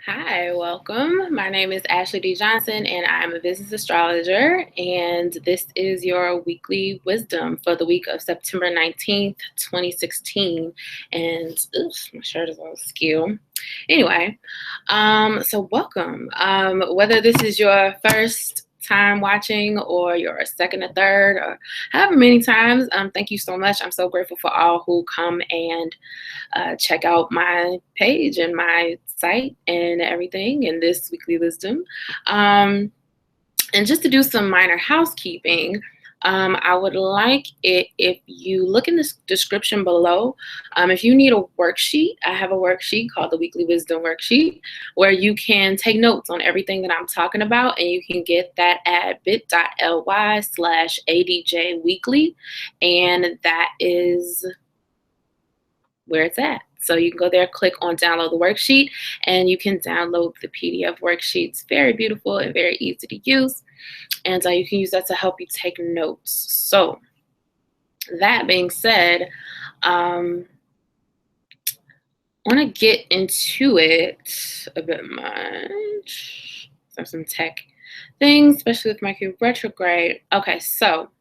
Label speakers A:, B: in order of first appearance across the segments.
A: Hi, welcome. My name is Ashleigh D and I'm a business astrologer. And this is your weekly wisdom for the week of September 19th, 2016. And oops, my shirt is all askew. Anyway, so welcome. Whether this is your first time watching or your second or third or however many times, thank you so much. I'm so grateful for all who come and check out my page and my site and everything in this weekly wisdom. And just to do some minor housekeeping, I would like it if you look in the description below. If you need a worksheet, I have a worksheet called the Weekly Wisdom Worksheet where you can take notes on everything that I'm talking about, and you can get that at bit.ly/ADJ Weekly, and that is where it's at. So you can go there, click on download the worksheet, and you can download the PDF worksheets. Very beautiful and very easy to use. And you can use that to help you take notes. So that being said, I want to get into it a bit much. Some tech things, especially with Mercury retrograde. Okay, so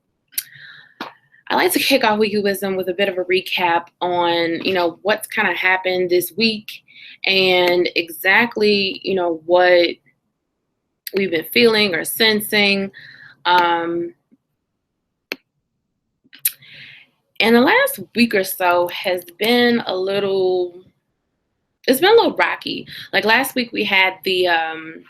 A: I like to kick off Weekly Wisdom with a bit of a recap on, what's kind of happened this week and exactly, what we've been feeling or sensing. And the last week or so has been a little rocky. Like last week we had the,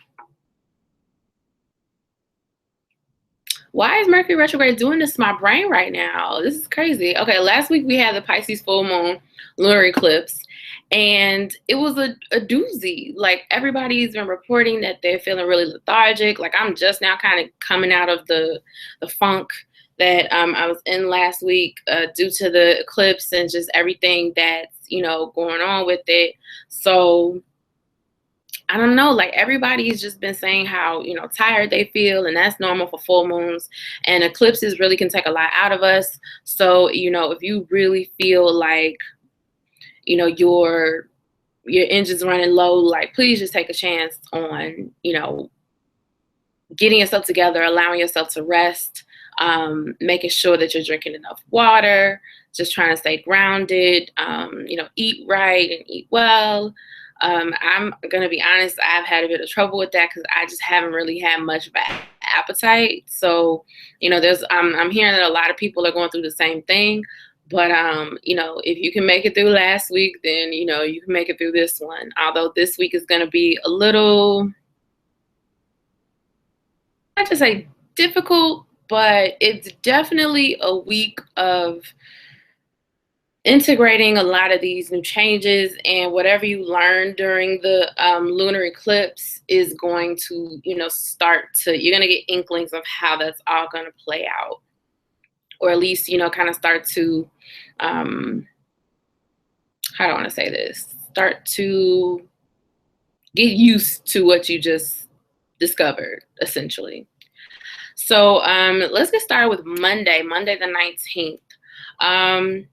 A: why is Mercury retrograde doing this to my brain right now? This is crazy. Okay, last week we had the Pisces full moon lunar eclipse, and it was a doozy. Like everybody's been reporting that they're feeling really lethargic. Like I'm just now kind of coming out of the funk that I was in last week due to the eclipse and just everything that's going on with it. So I don't know, like everybody's just been saying how, tired they feel, and that's normal for full moons. And eclipses really can take a lot out of us. So, if you really feel like, your engine's running low, like please just take a chance on, getting yourself together, allowing yourself to rest, making sure that you're drinking enough water, just trying to stay grounded, eat right and eat well. I'm going to be honest, I've had a bit of trouble with that because I just haven't really had much of an appetite. So, I'm hearing that a lot of people are going through the same thing. But, if you can make it through last week, then, you can make it through this one. Although this week is going to be a little, I just say difficult, but it's definitely a week of integrating a lot of these new changes, and whatever you learn during the lunar eclipse is going to, you're going to get inklings of how that's all going to play out, or at least, kind of start to, how do I want to say this? Start to get used to what you just discovered, essentially. So let's get started with Monday the 19th.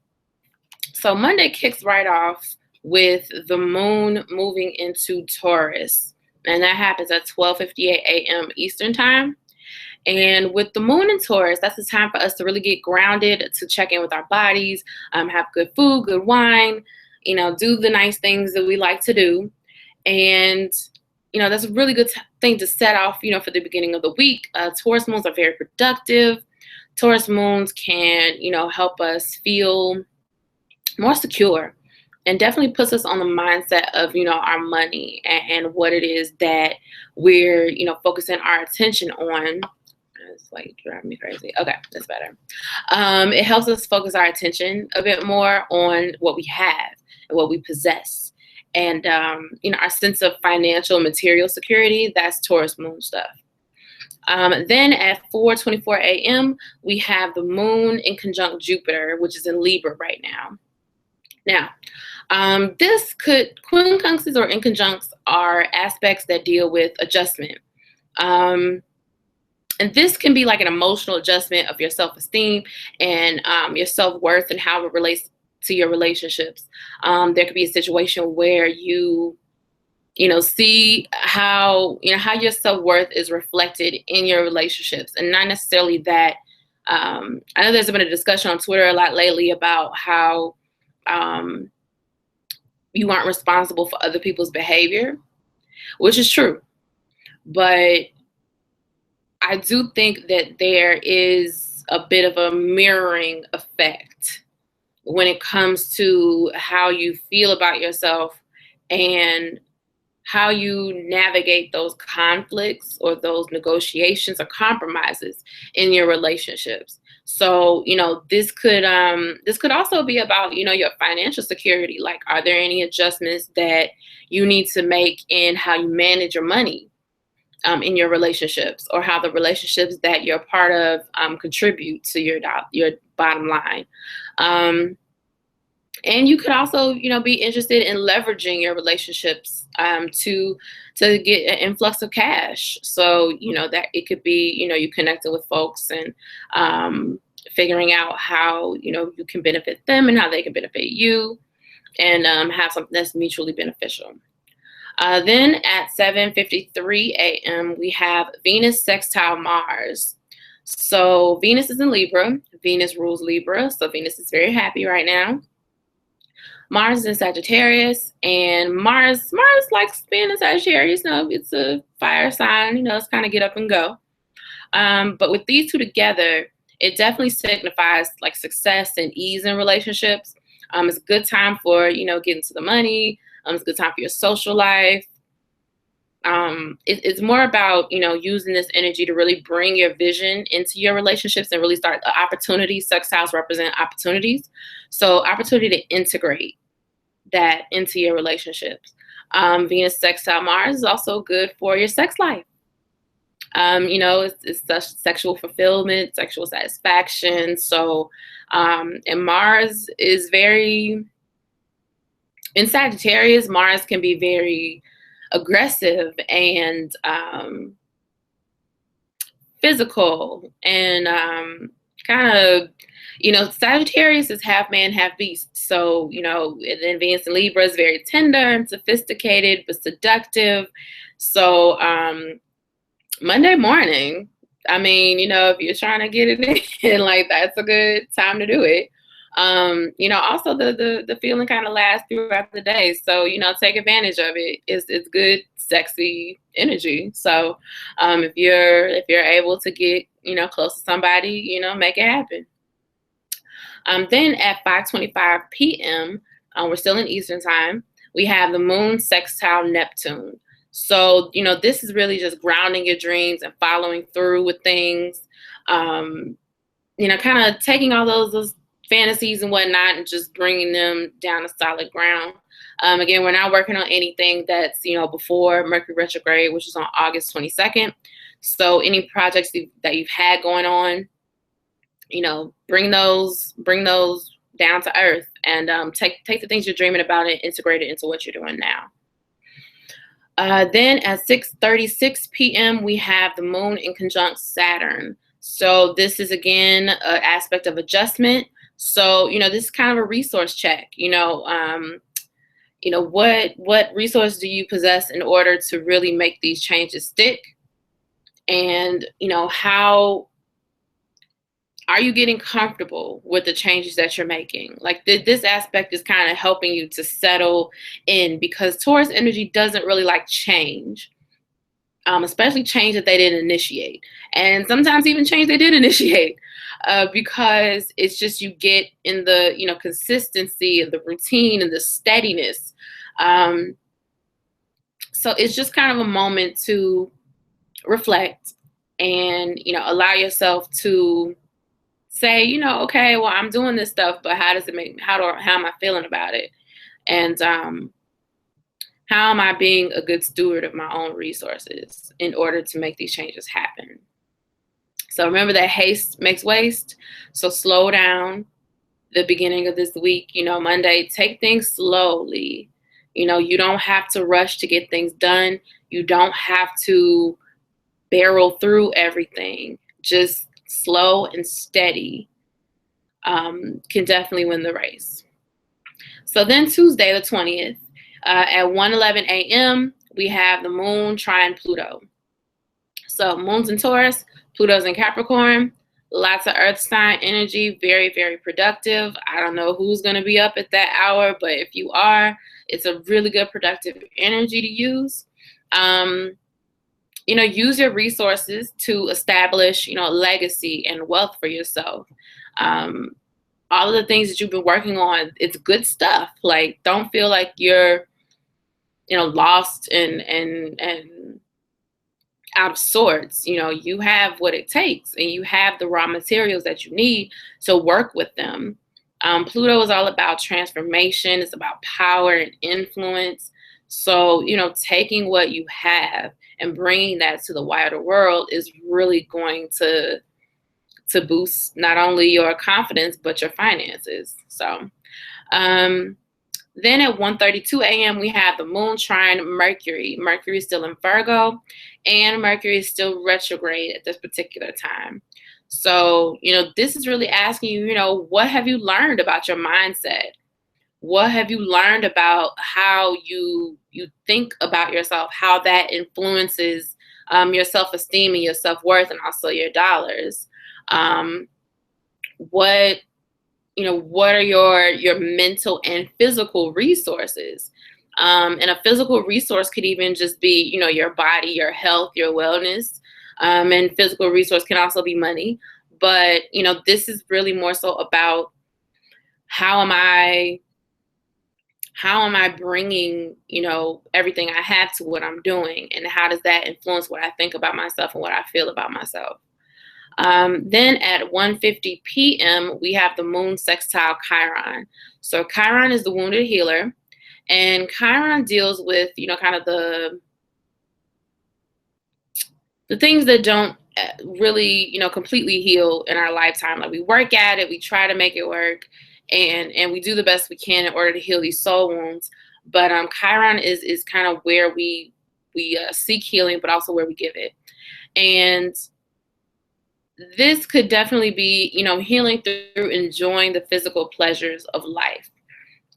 A: So Monday kicks right off with the moon moving into Taurus, and that happens at 12:58 a.m. Eastern time. And with the moon in Taurus, that's the time for us to really get grounded, to check in with our bodies, have good food, good wine, do the nice things that we like to do. And, that's a really good thing to set off, for the beginning of the week. Taurus moons are very productive. Taurus moons can, help us feel more secure, and definitely puts us on the mindset of, our money and what it is that we're, focusing our attention on. It's like driving me crazy. Okay, that's better. It helps us focus our attention a bit more on what we have and what we possess. And, our sense of financial material security, that's Taurus moon stuff. Then at 4:24 a.m., we have the moon in conjunct Jupiter, which is in Libra right now. Now, this quincunxes or inconjuncts are aspects that deal with adjustment. And this can be like an emotional adjustment of your self-esteem and your self-worth and how it relates to your relationships. There could be a situation where you See how, how your self-worth is reflected in your relationships, and not necessarily that. I know there's been a discussion on Twitter a lot lately about how um, you aren't responsible for other people's behavior, which is true. But I do think that there is a bit of a mirroring effect when it comes to how you feel about yourself and how you navigate those conflicts or those negotiations or compromises in your relationships. So, this could also be about, your financial security. Like, are there any adjustments that you need to make in how you manage your money in your relationships, or how the relationships that you're part of contribute to your bottom line? And you could also, be interested in leveraging your relationships to get an influx of cash. So, that it could be, you connecting with folks and figuring out how, you can benefit them and how they can benefit you, and have something that's mutually beneficial. Then at 7:53 a.m., we have Venus sextile Mars. So Venus is in Libra. Venus rules Libra. So Venus is very happy right now. Mars is in Sagittarius, and Mars likes being in Sagittarius. It's a fire sign. It's kind of get up and go. But with these two together, it definitely signifies like success and ease in relationships. It's a good time for getting to the money. It's a good time for your social life. It's more about using this energy to really bring your vision into your relationships and really start opportunities. Sextiles represent opportunities, so opportunity to integrate that into your relationships. Venus sextile Mars is also good for your sex life. It's such sexual fulfillment, sexual satisfaction. So, and Mars is very, in Sagittarius, Mars can be very aggressive and physical, and kind of, Sagittarius is half man, half beast. So, and then Venus and Libra is very tender and sophisticated, but seductive. So, Monday morning, if you're trying to get it in, like, that's a good time to do it. Also the feeling kind of lasts throughout the day. So, take advantage of it. It's good, sexy energy. So, if you're able to get, close to somebody, make it happen. Then at 5:25 p.m., we're still in Eastern time, we have the moon sextile Neptune. So, this is really just grounding your dreams and following through with things. Kind of taking all those fantasies and whatnot and just bringing them down to solid ground. Again, we're not working on anything that's, before Mercury retrograde, which is on August 22nd. So any projects that you've had going on, bring those down to earth, and take the things you're dreaming about and integrate it into what you're doing now. Then at 6:36 p.m., we have the moon in conjunct Saturn. So this is, again, an aspect of adjustment. So, this is kind of a resource check. What resource do you possess in order to really make these changes stick? And, how are you getting comfortable with the changes that you're making? Like, this aspect is kind of helping you to settle in, because Taurus energy doesn't really like change, especially change that they didn't initiate. And sometimes even change they did initiate, because it's just, you get in the, consistency of the routine and the steadiness. So it's just kind of a moment to reflect and, allow yourself to say, okay, well, I'm doing this stuff, but how am I feeling about it? And how am I being a good steward of my own resources in order to make these changes happen? So remember that haste makes waste. So slow down the beginning of this week. Monday, take things slowly. You don't have to rush to get things done. You don't have to barrel through everything. Just slow and steady can definitely win the race. So then Tuesday, the 20th, at 1:11 a.m., we have the moon trine Pluto. So moon's in Taurus, Pluto's in Capricorn, lots of earth sign energy, very, very productive. I don't know who's going to be up at that hour, but if you are, it's a really good productive energy to use. You know, use your resources to establish, you know, legacy and wealth for yourself. All of the things that you've been working on, it's good stuff. Like, don't feel like you're, you know, lost and out of sorts. You know, you have what it takes and you have the raw materials that you need to work with them. Pluto is all about transformation. It's about power and influence. So, you know, taking what you have and bringing that to the wider world is really going to boost not only your confidence, but your finances. So, then at 1:32 a.m., we have the moon trine Mercury. Mercury is still in Virgo, and Mercury is still retrograde at this particular time. So, you know, this is really asking you, you know, what have you learned about your mindset? What have you learned about how you think about yourself, how that influences your self-esteem and your self-worth and also your dollars? What are your mental and physical resources? And a physical resource could even just be, you know, your body, your health, your wellness. And physical resource can also be money. But, you know, this is really more so about how am I bringing, you know, everything I have to what I'm doing, and how does that influence what I think about myself and what I feel about myself? Then at 1:50 p.m., we have the moon sextile Chiron. So Chiron is the wounded healer, and Chiron deals with, you know, kind of the things that don't really, you know, completely heal in our lifetime. Like, we work at it, we try to make it work, and we do the best we can in order to heal these soul wounds. But Chiron is kind of where we seek healing, but also where we give it. And this could definitely be, you know, healing through enjoying the physical pleasures of life.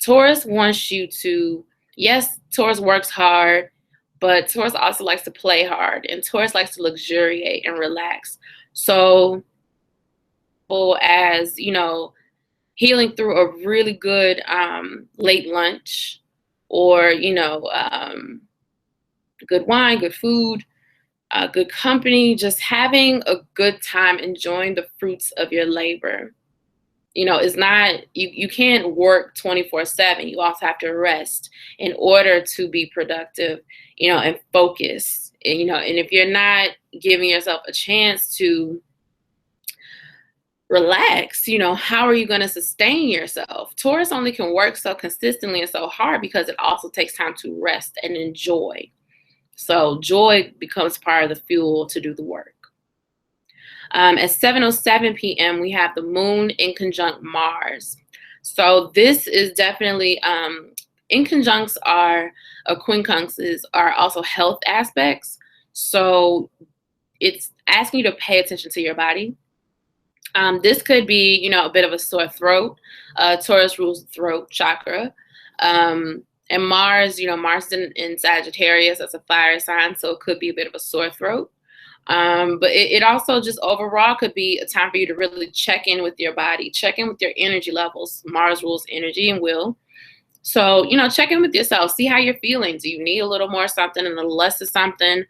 A: Taurus wants you to, yes, Taurus works hard, but Taurus also likes to play hard, and Taurus likes to luxuriate and relax. So, as, you know, healing through a really good late lunch, or, you know, good wine, good food, good company, just having a good time, enjoying the fruits of your labor. You know, it's not, you can't work 24/7. You also have to rest in order to be productive, you know, and focus. And, you know, and if you're not giving yourself a chance to relax, you know, how are you going to sustain yourself? Taurus only can work so consistently and so hard because it also takes time to rest and enjoy. So joy becomes part of the fuel to do the work. At 7:07 p.m., we have the moon in conjunct Mars. So this is definitely, inconjuncts are, quincunxes are also health aspects. So it's asking you to pay attention to your body. This could be, you know, a bit of a sore throat. Taurus rules the throat chakra. And Mars, you know, Mars in Sagittarius, that's a fire sign, so it could be a bit of a sore throat. But it also just overall could be a time for you to really check in with your body, check in with your energy levels. Mars rules energy and will. So, you know, check in with yourself, see how you're feeling. Do you need a little more something and a little less of something?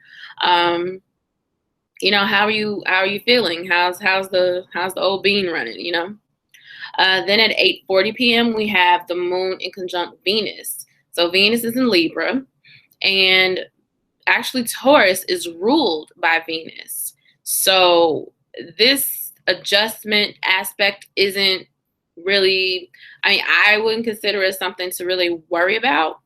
A: You know, how are you feeling? How's the old bean running, you know? Then at 8:40 p.m., we have the moon in conjunct Venus. So Venus is in Libra, and actually Taurus is ruled by Venus. So this adjustment aspect isn't really, I mean, I wouldn't consider it something to really worry about.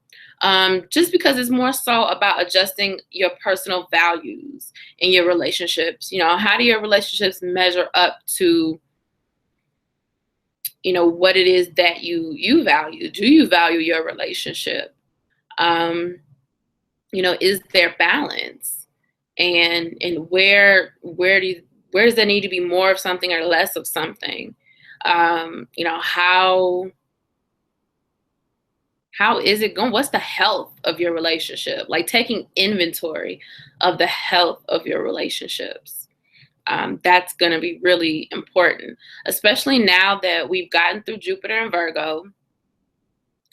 A: Just because it's more so about adjusting your personal values in your relationships. You know, how do your relationships measure up to, you know, what it is that you value? Do you value your relationship? You know, is there balance? And where does there need to be more of something or less of something? You know, how How is it going? What's the health of your relationship? Like taking inventory of the health of your relationships. That's going to be really important, especially now that we've gotten through Jupiter and Virgo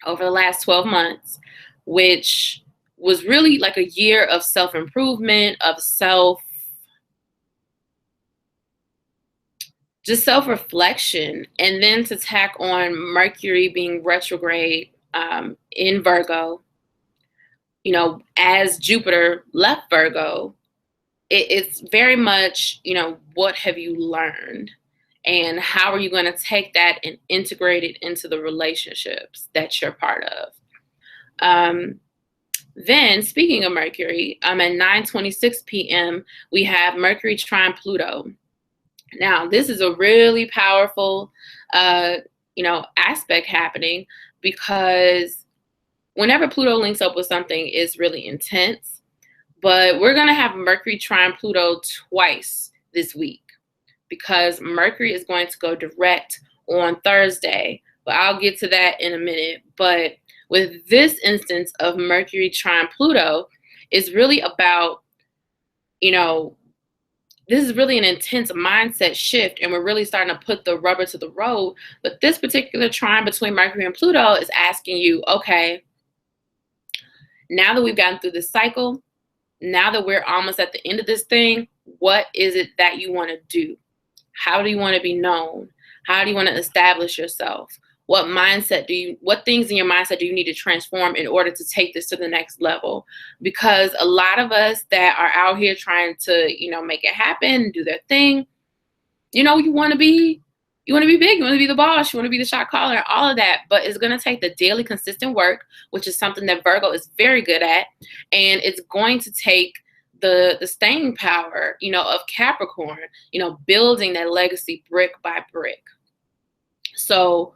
A: over the last 12 months, which was really like a year of self-improvement, of just self-reflection, and then to tack on Mercury being retrograde in Virgo, you know, as Jupiter left Virgo, it's very much, you know, what have you learned? And how are you going to take that and integrate it into the relationships that you're part of? Then, speaking of Mercury, at 9:26 p.m., we have Mercury trine Pluto. Now, this is a really powerful, you know, aspect happening, because whenever Pluto links up with something, it's really intense. But we're going to have Mercury trine Pluto twice this week, because Mercury is going to go direct on Thursday. But I'll get to that in a minute. But with this instance of Mercury trine Pluto, it's really about, you know, this is really an intense mindset shift, and we're really starting to put the rubber to the road. But this particular trine between Mercury and Pluto is asking you, okay, now that we've gotten through this cycle, now that we're almost at the end of this thing, what is it that you want to do? How do you want to be known? How do you want to establish yourself? What things in your mindset do you need to transform in order to take this to the next level? Because a lot of us that are out here trying to, you know, make it happen, do their thing, you know, you want to be big, you want to be the boss, you want to be the shot caller, all of that. But it's going to take the daily consistent work, which is something that Virgo is very good at. And it's going to take the staying power, you know, of Capricorn, you know, building that legacy brick by brick. So,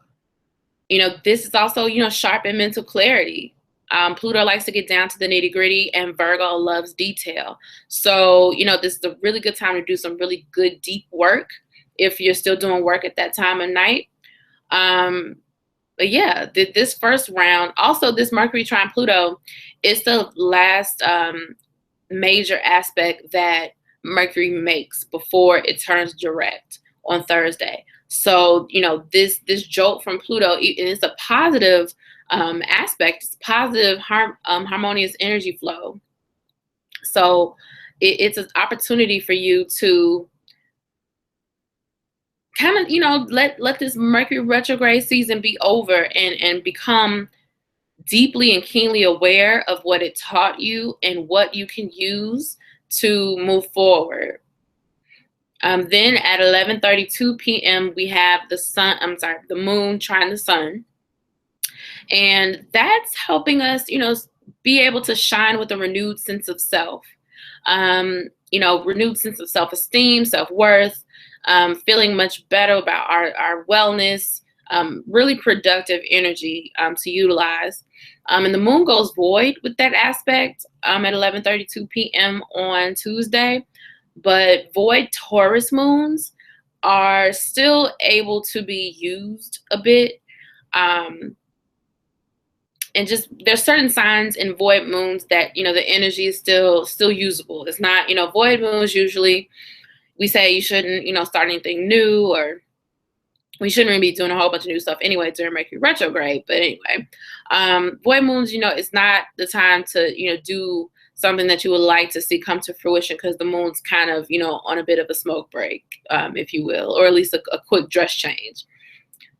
A: you know, this is also, you know, sharp and mental clarity. Pluto likes to get down to the nitty gritty, and Virgo loves detail. So, you know, this is a really good time to do some really good deep work if you're still doing work at that time of night. But yeah, this first round, also this Mercury trine Pluto is the last major aspect that Mercury makes before it turns direct on Thursday. So, you know, this jolt from Pluto, and it's a positive aspect. It's positive, harmonious energy flow. So it's an opportunity for you to kind of, you know, let this Mercury retrograde season be over, and become deeply and keenly aware of what it taught you and what you can use to move forward. Then at 11:32 p.m. we have the moon trine the sun. And that's helping us, you know, be able to shine with a renewed sense of self. You know, renewed sense of self-esteem, self-worth, feeling much better about our wellness, really productive energy to utilize. And the moon goes void with that aspect at 11:32 p.m. on Tuesday. But void Taurus moons are still able to be used a bit. And just there's certain signs in void moons that, you know, the energy is still usable. It's not, you know, void moons, usually we say you shouldn't, you know, start anything new, or we shouldn't really be doing a whole bunch of new stuff anyway during Mercury retrograde. But anyway, void moons, you know, it's not the time to, you know, do something that you would like to see come to fruition, because the moon's kind of, you know, on a bit of a smoke break, if you will, or at least a quick dress change.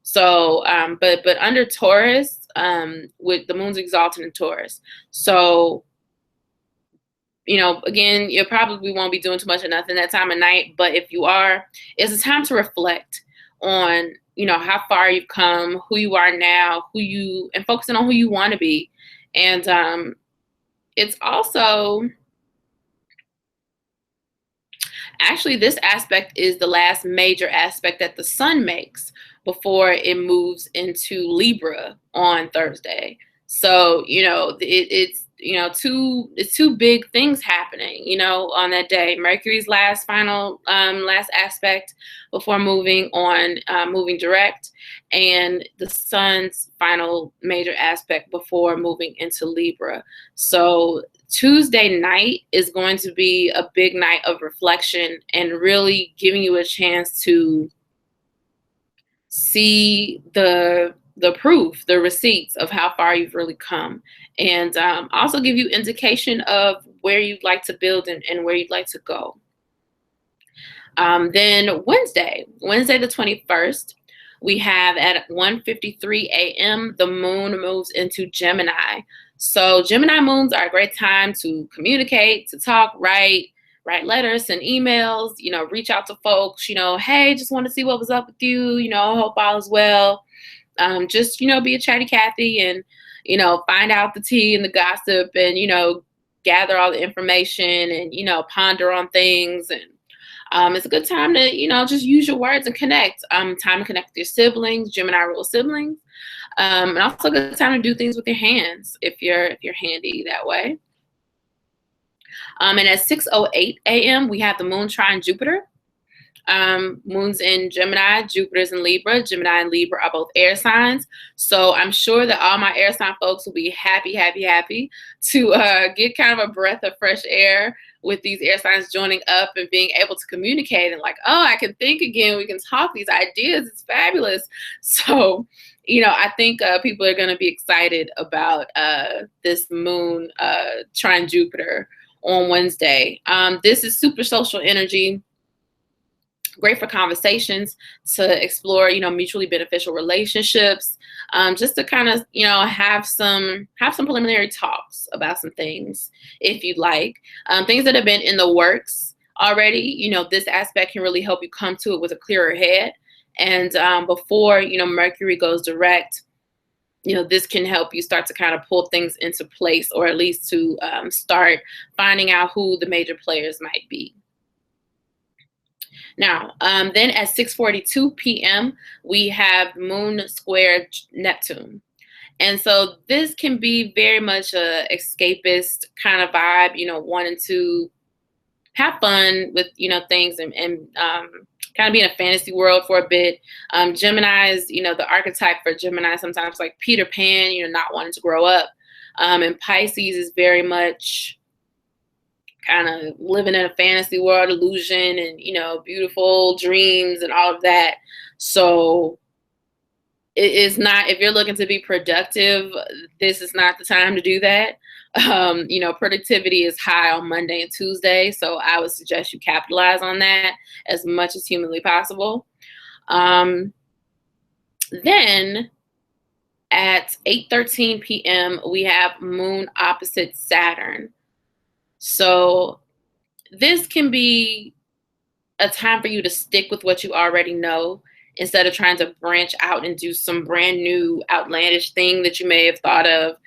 A: So, but under Taurus, with the moon's exalted in Taurus. So, you know, again, you probably won't be doing too much of nothing that time of night. But if you are, it's a time to reflect on, you know, how far you've come, who you are now, and focusing on who you want to be. And it's also, actually, this aspect is the last major aspect that the sun makes before it moves into Libra on Thursday. So, you know, it's it's two big things happening, on that day. Mercury's last aspect before moving on, moving direct, and the sun's final major aspect before moving into Libra. So Tuesday night is going to be a big night of reflection and really giving you a chance to see the proof, the receipts of how far you've really come, and also give you indication of where you'd like to build and where you'd like to go. Then Wednesday the 21st, we have at 1:53 a.m. the moon moves into Gemini. So Gemini moons are a great time to communicate, to talk, write letters, send emails, reach out to folks, hey, just want to see what was up with you, hope all is well. Just, be a chatty Cathy and, find out the tea and the gossip and, gather all the information and, ponder on things. And it's a good time to, just use your words and connect. Time to connect with your siblings, Gemini rule siblings. And also a good time to do things with your hands if you're handy that way. And at 6:08 a.m., we have the moon trine Jupiter. Moon's in Gemini, Jupiter's in Libra. Gemini and Libra are both air signs. So I'm sure that all my air sign folks will be happy to get kind of a breath of fresh air with these air signs joining up and being able to communicate and like, oh, I can think again. We can talk these ideas. It's fabulous. So, I think people are going to be excited about this moon trine Jupiter on Wednesday. This is super social energy. Great for conversations, to explore, mutually beneficial relationships, just to kind of, have some preliminary talks about some things if you'd like. Things that have been in the works already, this aspect can really help you come to it with a clearer head. And before, Mercury goes direct, this can help you start to kind of pull things into place, or at least to start finding out who the major players might be. Now, then at 6:42 p.m., we have Moon square Neptune. And so this can be very much a escapist kind of vibe, wanting to have fun with, things and kind of be in a fantasy world for a bit. Gemini is, the archetype for Gemini sometimes like Peter Pan, not wanting to grow up. And Pisces is very much kind of living in a fantasy world, illusion, and, beautiful dreams and all of that. So it is not, if you're looking to be productive, this is not the time to do that. Productivity is high on Monday and Tuesday. So I would suggest you capitalize on that as much as humanly possible. Then at 8:13 p.m., we have Moon opposite Saturn. So this can be a time for you to stick with what you already know instead of trying to branch out and do some brand new outlandish thing that you may have thought of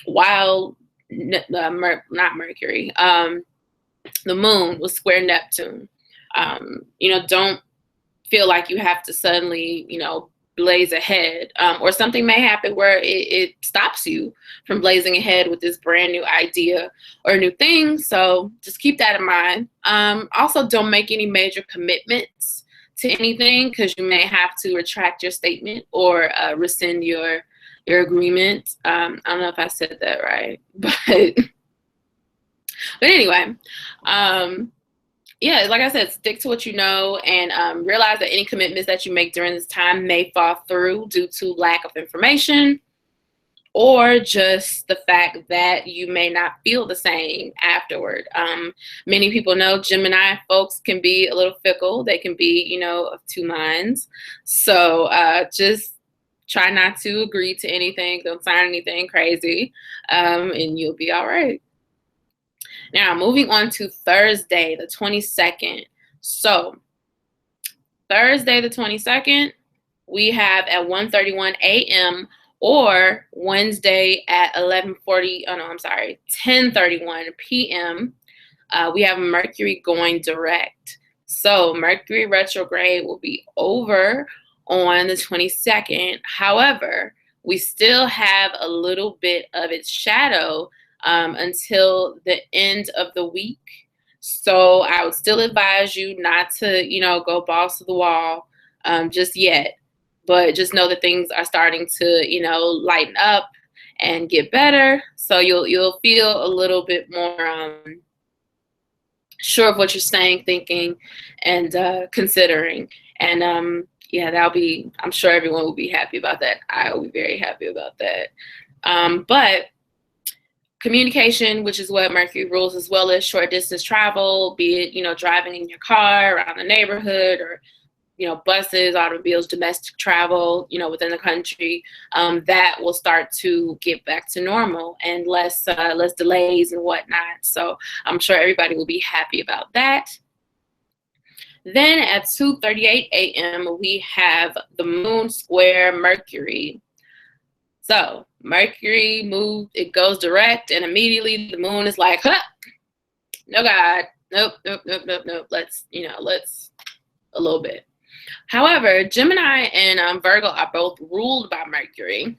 A: while not Mercury. The moon was square Neptune. Don't feel like you have to suddenly, blaze ahead, or something may happen where it stops you from blazing ahead with this brand new idea or new thing. So just keep that in mind. Also, don't make any major commitments to anything, because you may have to retract your statement or rescind your agreement. I don't know if I said that right, but anyway, yeah, like I said, stick to what you know, and realize that any commitments that you make during this time may fall through due to lack of information, or just the fact that you may not feel the same afterward. Many people know Gemini folks can be a little fickle. They can be, of two minds. So just try not to agree to anything. Don't sign anything crazy, and you'll be all right. Now, moving on to Thursday, the 22nd. So Thursday, the 22nd, we have at 1:31 a.m. or Wednesday at 10:31 p.m. We have Mercury going direct. So Mercury retrograde will be over on the 22nd. However, we still have a little bit of its shadow until the end of the week. So I would still advise you not to, go balls to the wall just yet. But just know that things are starting to, lighten up and get better. So you'll feel a little bit more sure of what you're saying, thinking, and considering. And yeah, I'm sure everyone will be happy about that. I will be very happy about that. But communication, which is what Mercury rules, as well as short distance travel, be it, driving in your car around the neighborhood, or buses, automobiles, domestic travel, within the country, that will start to get back to normal and less delays and whatnot. So I'm sure everybody will be happy about that. Then at 2:38 a.m., we have the moon square Mercury. So Mercury moved, it goes direct, and immediately the moon is like, huh, no God, nope. Let's a little bit. However, Gemini and Virgo are both ruled by Mercury.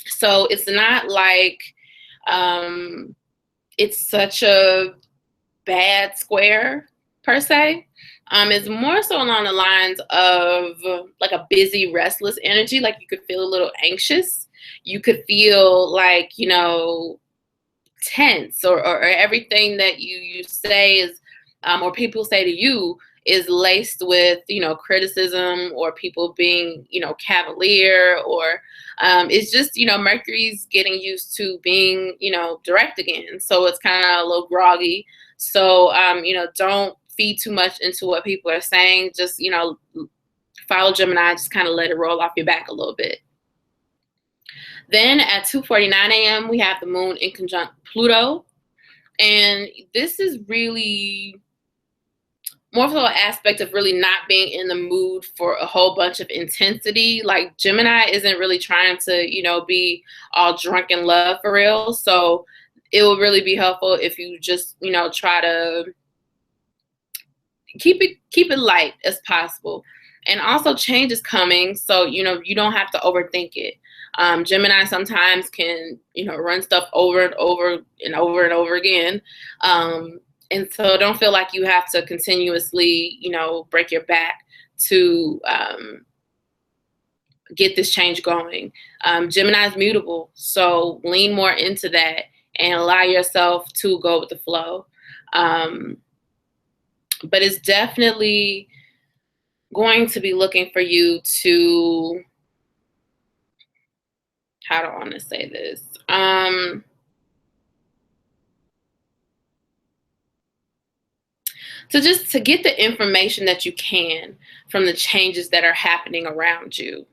A: So it's not like it's such a bad square per se. It's more so along the lines of like a busy, restless energy. Like you could feel a little anxious. You could feel like, tense, or everything that you say is, or people say to you, is laced with, criticism, or people being, cavalier, or it's just, Mercury's getting used to being, direct again. So it's kind of a little groggy. So, don't feed too much into what people are saying. Just, follow Gemini, just kind of let it roll off your back a little bit. Then at 2:49 a.m., we have the moon in conjunct Pluto. And this is really more so an aspect of really not being in the mood for a whole bunch of intensity. Like Gemini isn't really trying to, be all drunk in love for real. So it will really be helpful if you just, try to keep it light as possible. And also change is coming. So, you don't have to overthink it. Gemini sometimes can, run stuff over and over and over and over again. And so don't feel like you have to continuously, break your back to get this change going. Gemini is mutable, so lean more into that and allow yourself to go with the flow. But it's definitely going to be looking for you to, how do I want to say this? To get the information that you can from the changes that are happening around you,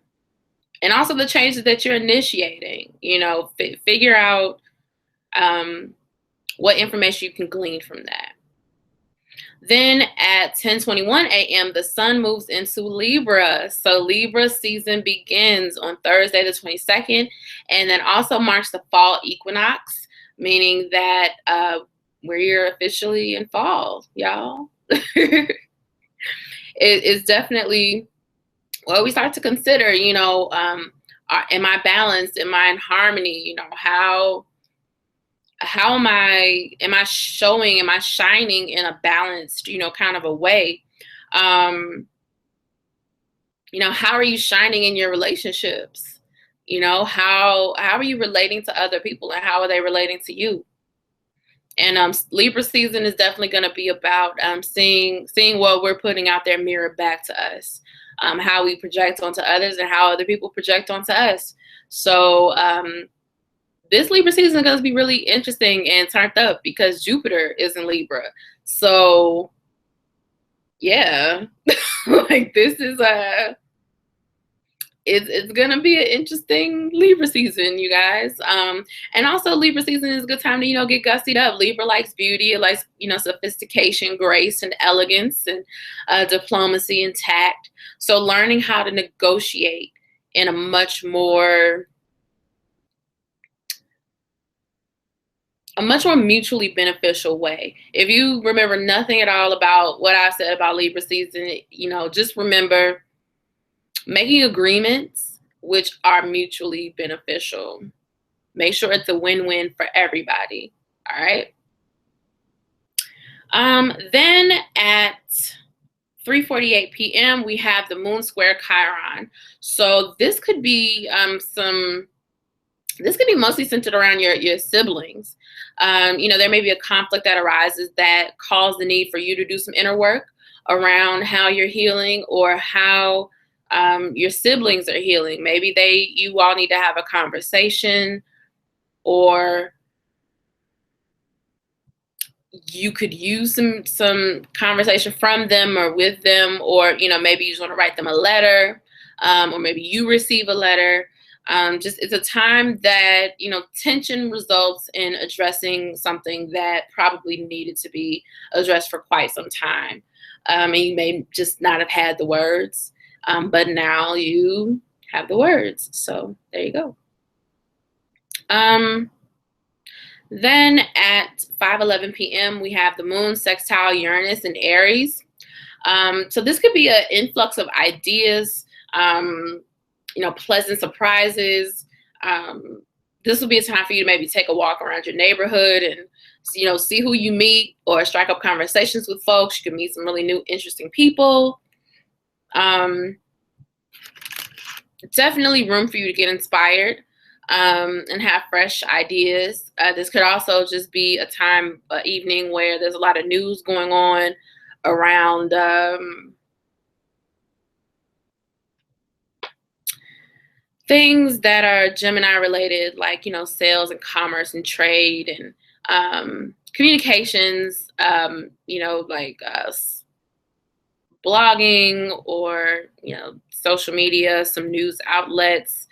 A: and also the changes that you're initiating. Figure out what information you can glean from that. Then at 10:21 a.m., the sun moves into Libra. So Libra season begins on Thursday the 22nd, and then also marks the fall equinox, meaning that we're officially in fall, y'all. It's definitely what we start to consider, am I balanced? Am I in harmony? How am I showing, am I shining in a balanced, kind of a way? How are you shining in your relationships? How are you relating to other people, and how are they relating to you? And Libra season is definitely going to be about seeing what we're putting out there mirror back to us, how we project onto others and how other people project onto us. So this Libra season is going to be really interesting and turned up because Jupiter is in Libra. So yeah, like this is it's going to be an interesting Libra season, you guys. And also Libra season is a good time to, get gussied up. Libra likes beauty. It likes, sophistication, grace, and elegance, and diplomacy and tact. So learning how to negotiate in a much more mutually beneficial way. If you remember nothing at all about what I said about Libra season, just remember making agreements which are mutually beneficial. Make sure it's a win-win for everybody. All right. Then at 3:48 p.m. we have the moon square Chiron. So this could be mostly centered around your siblings. There may be a conflict that arises that calls the need for you to do some inner work around how you're healing or how your siblings are healing. Maybe you all need to have a conversation, or you could use some conversation from them or with them, or maybe you just want to write them a letter, or maybe you receive a letter. It's a time that tension results in addressing something that probably needed to be addressed for quite some time, and you may just not have had the words, but now you have the words. So there you go. Then at 5:11 p.m. we have the moon sextile Uranus in Aries. So this could be an influx of ideas, pleasant surprises. This will be a time for you to maybe take a walk around your neighborhood and see who you meet, or strike up conversations with folks. You can meet some really new, interesting people. Definitely room for you to get inspired and have fresh ideas. This could also just be a time, evening, where there's a lot of news going on around things that are Gemini related, like sales and commerce and trade and communications, like blogging, or social media, some news outlets.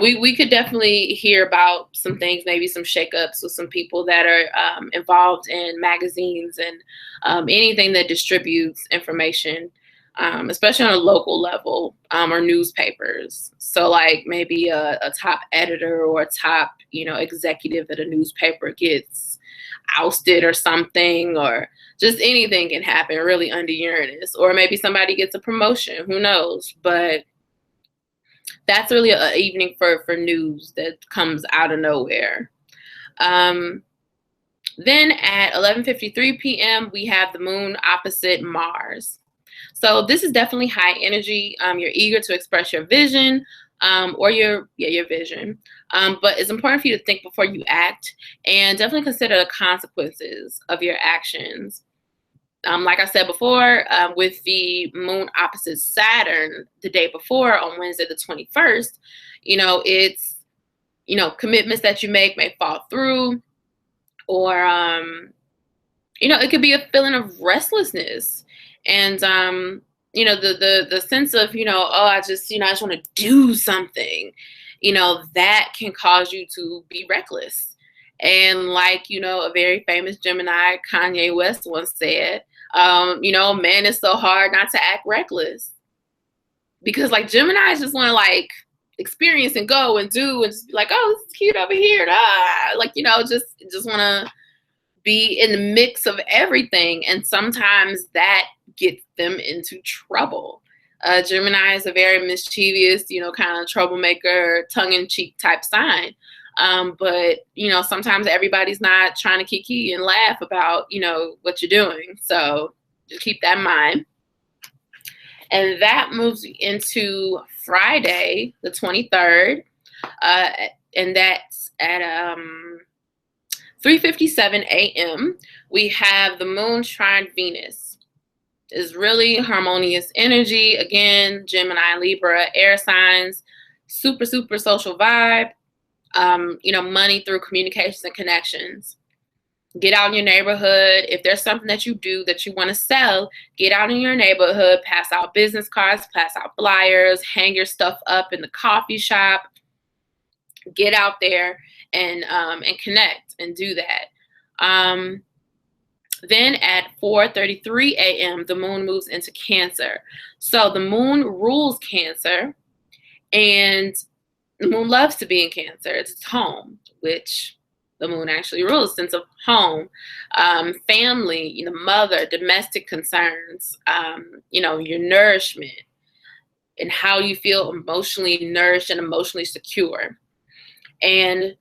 A: We could definitely hear about some things, maybe some shakeups with some people that are involved in magazines and anything that distributes information, especially on a local level, or newspapers. So like maybe a top editor or a top executive at a newspaper gets ousted or something, or just anything can happen really under Uranus, or maybe somebody gets a promotion, who knows. But that's really an evening for news that comes out of nowhere. Then at 11:53 p.m. we have the moon opposite Mars. So this is definitely high energy. You're eager to express your vision, or your vision. But it's important for you to think before you act, and definitely consider the consequences of your actions. Like I said before, with the moon opposite Saturn the day before, on Wednesday the 21st, it's, commitments that you make may fall through, or, it could be a feeling of restlessness. And, the sense of, oh, I just want to do something, that can cause you to be reckless. And like, a very famous Gemini, Kanye West, once said, man, it's so hard not to act reckless. Because like Geminis just want to like experience and go and do and just be like, oh, this is cute over here. Just want to be in the mix of everything. And sometimes that gets them into trouble. Gemini is a very mischievous, kind of troublemaker, tongue-in-cheek type sign. But sometimes everybody's not trying to kiki and laugh about, what you're doing. So just keep that in mind. And that moves into Friday, the 23rd. And that's at 3:57 a.m. We have the moon trine Venus. It's really harmonious energy. Again, Gemini, Libra, air signs, super, super social vibe. Money through communications and connections. Get out in your neighborhood. If there's something that you do that you want to sell, get out in your neighborhood, pass out business cards, pass out flyers, hang your stuff up in the coffee shop. Get out there and connect and do that. Then at 4:33 a.m., the moon moves into Cancer. So the moon rules Cancer, and the moon loves to be in Cancer. It's its home, which the moon actually rules, sense of home, family, mother, domestic concerns, your nourishment. and how you feel emotionally nourished and emotionally secure. And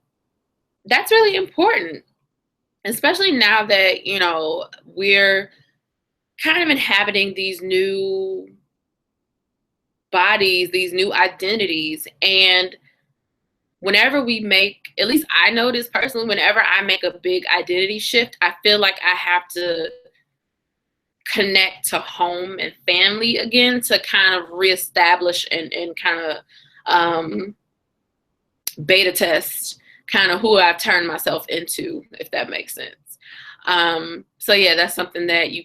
A: that's really important, especially now that, you know, we're kind of inhabiting these new bodies, these new identities. And whenever we make, at least I notice personally, whenever I make a big identity shift, I feel like I have to connect to home and family again to kind of reestablish and kind of beta test kind of who I've turned myself into, if that makes sense. So yeah, that's something that you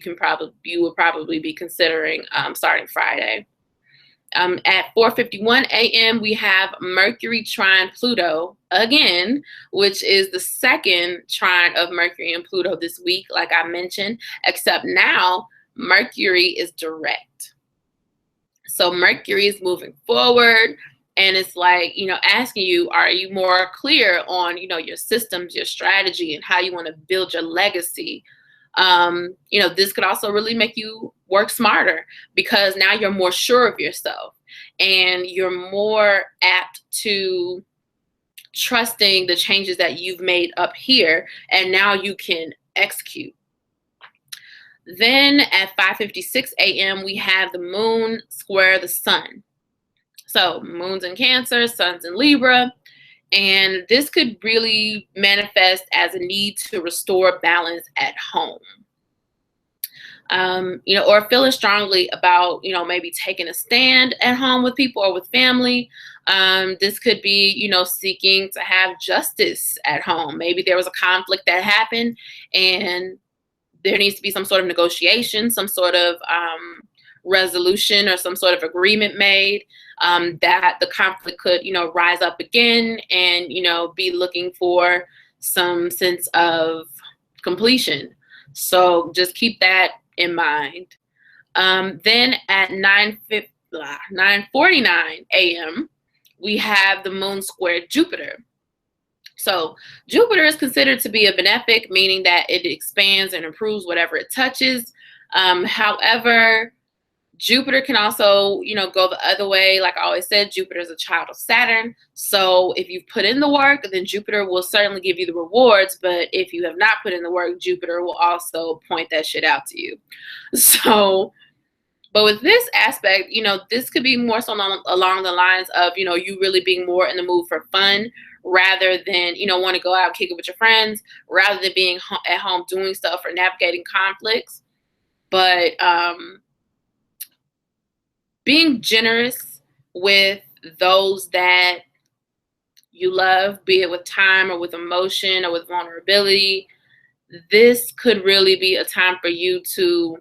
A: will probably be considering starting Friday. At 4:51 a.m., we have Mercury trine Pluto again, which is the second trine of Mercury and Pluto this week, like I mentioned, except now Mercury is direct. So Mercury is moving forward, and it's like, you know, asking you, are you more clear on, you know, your systems, your strategy, and how you want to build your legacy? You know, this could also really make you work smarter because now you're more sure of yourself and you're more apt to trusting the changes that you've made up here, and now you can execute. Then at 5:56 a.m., we have the moon square the sun. So moon's in Cancer, sun's in Libra, and this could really manifest as a need to restore balance at home. You know, or feeling strongly about, you know, maybe taking a stand at home with people or with family. This could be, you know, seeking to have justice at home. Maybe there was a conflict that happened and there needs to be some sort of negotiation, some sort of resolution or some sort of agreement made, that the conflict could, you know, rise up again and, you know, be looking for some sense of completion. So just keep that in mind. Then at 9:49 a.m., we have the moon square Jupiter. So Jupiter is considered to be a benefic, meaning that it expands and improves whatever it touches. However, Jupiter can also, you know, go the other way. Like I always said, Jupiter is a child of Saturn. So if you've put in the work, then Jupiter will certainly give you the rewards. But if you have not put in the work, Jupiter will also point that shit out to you. So, but with this aspect, you know, this could be more so along the lines of, you know, you really being more in the mood for fun rather than, you know, want to go out and kick it with your friends, rather than being at home doing stuff or navigating conflicts. But being generous with those that you love, be it with time or with emotion or with vulnerability, this could really be a time for you to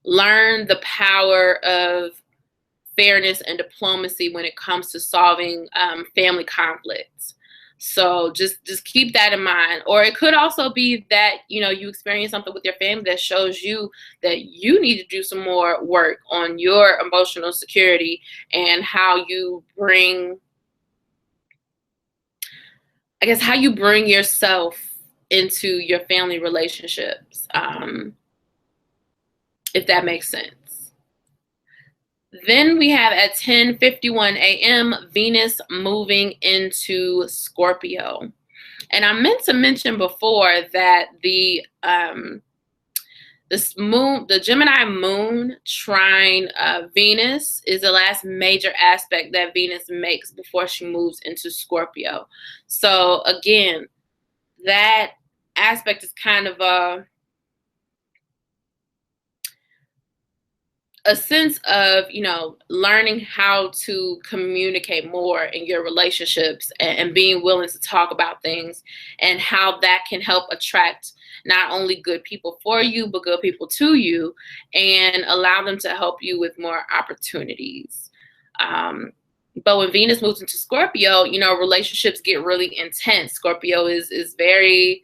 A: learn the power of fairness and diplomacy when it comes to solving family conflicts. So just keep that in mind. Or it could also be that, you know, you experience something with your family that shows you that you need to do some more work on your emotional security and how you bring, I guess, how you bring yourself into your family relationships, if that makes sense. Then we have at 10:51 a.m. Venus moving into Scorpio. And I meant to mention before that the Gemini moon trine Venus is the last major aspect that Venus makes before she moves into Scorpio. So again, that aspect is kind of a sense of, you know, learning how to communicate more in your relationships and being willing to talk about things, and how that can help attract not only good people for you, but good people to you, and allow them to help you with more opportunities. But when Venus moves into Scorpio, you know, relationships get really intense. Scorpio is very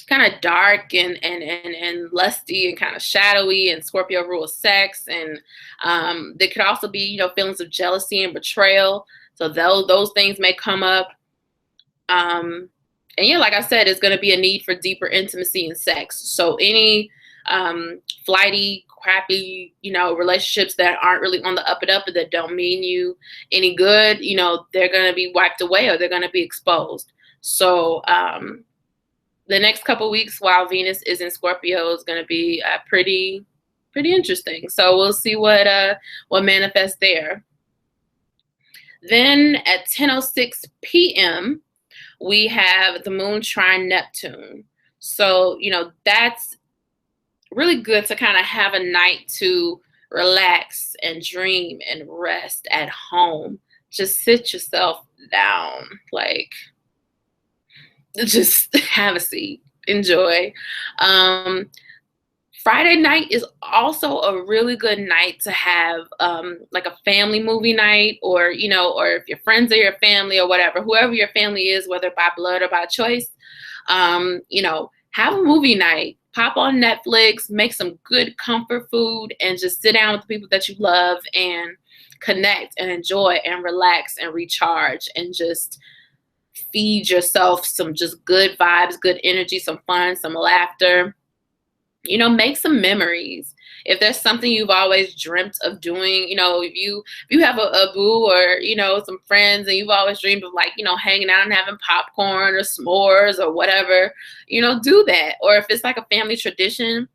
A: kind of dark and lusty and kind of shadowy, and Scorpio rules sex, and there could also be, you know, feelings of jealousy and betrayal. So those things may come up. And yeah, like I said, it's going to be a need for deeper intimacy and sex. So any flighty, crappy, relationships that aren't really on the up and up and that don't mean you any good, they're going to be wiped away or they're going to be exposed. So the next couple weeks while Venus is in Scorpio is going to be pretty interesting. So we'll see what manifests there. Then at 10:06 p.m., we have the moon trine Neptune. So, that's really good to kind of have a night to relax and dream and rest at home. Just sit yourself down, like just have a seat, enjoy. Friday night is also a really good night to have like a family movie night, or or if your friends are your family or whatever, whoever your family is, whether by blood or by choice, have a movie night. Pop on Netflix, make some good comfort food, and just sit down with the people that you love and connect and enjoy and relax and recharge and just feed yourself some just good vibes, good energy, some fun, some laughter. Make some memories. If there's something you've always dreamt of doing, if you have a boo or, some friends and you've always dreamed of hanging out and having popcorn or s'mores or whatever, do that. Or if it's like a family tradition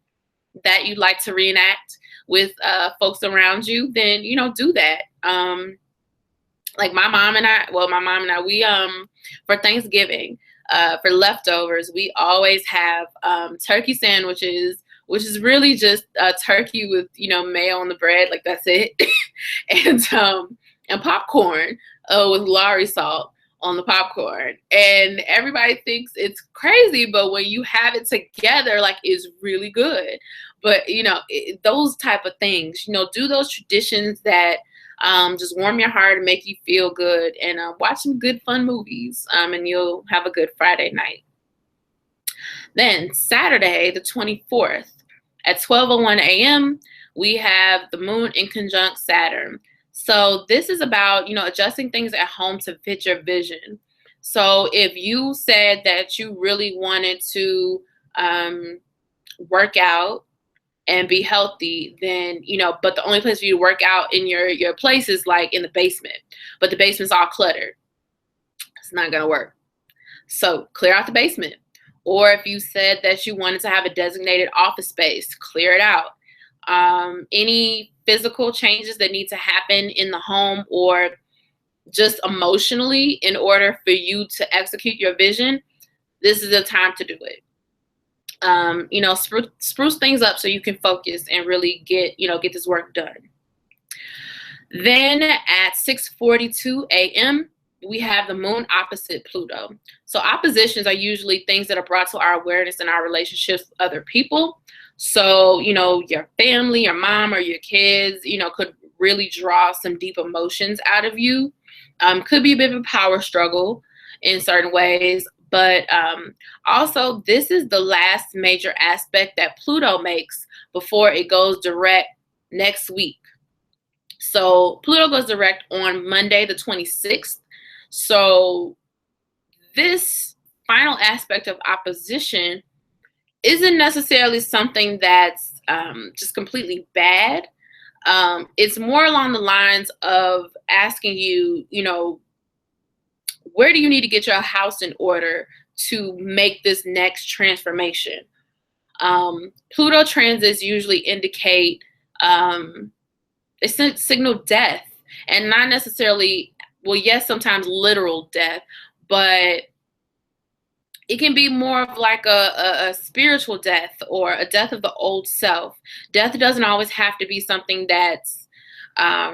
A: that you'd like to reenact with folks around you, then, do that. Like my mom and I, we, for Thanksgiving, for leftovers, we always have turkey sandwiches, which is really just turkey with mayo on the bread, like that's it, and popcorn with Lowry salt on the popcorn. And everybody thinks it's crazy, but when you have it together, like, it's really good. But those type of things, do those traditions that just warm your heart and make you feel good, and watch some good fun movies, and you'll have a good Friday night. Then Saturday, the 24th, at 12:01 a.m., we have the moon in conjunct Saturn. So this is about, adjusting things at home to fit your vision. So if you said that you really wanted to work out and be healthy, then, but the only place for you to work out in your place is like in the basement, but the basement's all cluttered. It's not going to work. So clear out the basement. Or if you said that you wanted to have a designated office space, clear it out. Any physical changes that need to happen in the home or just emotionally in order for you to execute your vision, this is the time to do it. Spruce things up so you can focus and really get this work done. Then at 6:42 a.m., we have the moon opposite Pluto. So oppositions are usually things that are brought to our awareness in our relationships with other people. So, your family, your mom, or your kids, could really draw some deep emotions out of you. Could be a bit of a power struggle in certain ways. But also, this is the last major aspect that Pluto makes before it goes direct next week. So Pluto goes direct on Monday, the 26th. So this final aspect of opposition isn't necessarily something that's just completely bad. It's more along the lines of asking you, where do you need to get your house in order to make this next transformation? Pluto transits usually indicate, they signal death, and not necessarily, well, yes, sometimes literal death, but it can be more of like a spiritual death or a death of the old self. Death doesn't always have to be something that's, I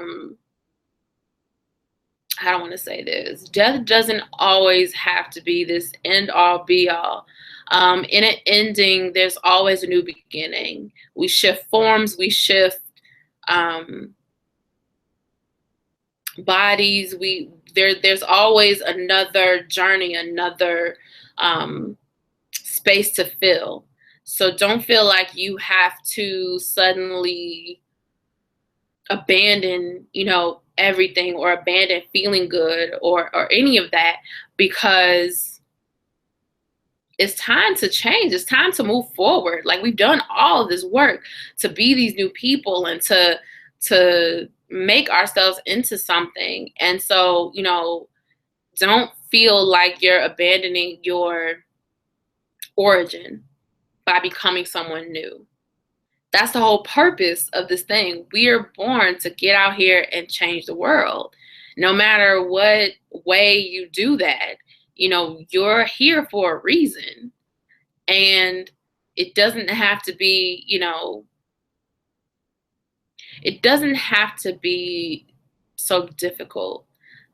A: don't want to say this. Death doesn't always have to be this end all be all. In an ending, there's always a new beginning. We shift forms, we shift bodies. There's always another journey, another space to fill. So don't feel like you have to suddenly abandon, everything, or abandon feeling good or any of that, because it's time to change. It's time to move forward. Like, we've done all of this work to be these new people and to make ourselves into something. And so, you know, don't feel like you're abandoning your origin by becoming someone new. That's the whole purpose of this thing. We are born to get out here and change the world. No matter what way you do that, you know, you're here for a reason. And it doesn't have to be, you know, it doesn't have to be so difficult.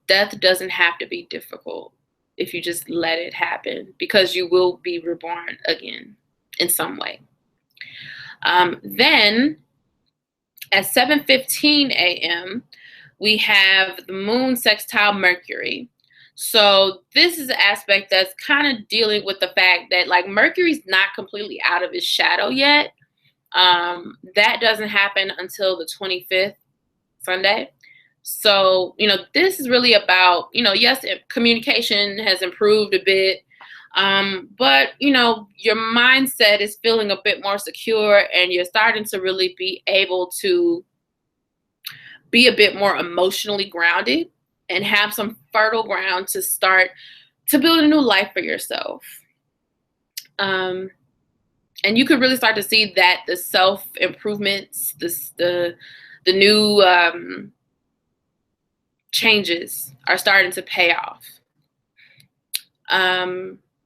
A: Death doesn't have to be difficult if you just let it happen, because you will be reborn again in some way. Then at 7:15 a.m., we have the moon sextile Mercury. So this is an aspect that's kind of dealing with the fact that, like, Mercury's not completely out of its shadow yet. That doesn't happen until the 25th, Sunday. So, you know, this is really about, you know, yes, communication has improved a bit, but, you know, your mindset is feeling a bit more secure, and you're starting to really be able to be a bit more emotionally grounded and have some fertile ground to start to build a new life for yourself. And you could really start to see that the self improvements, the new changes are starting to pay off.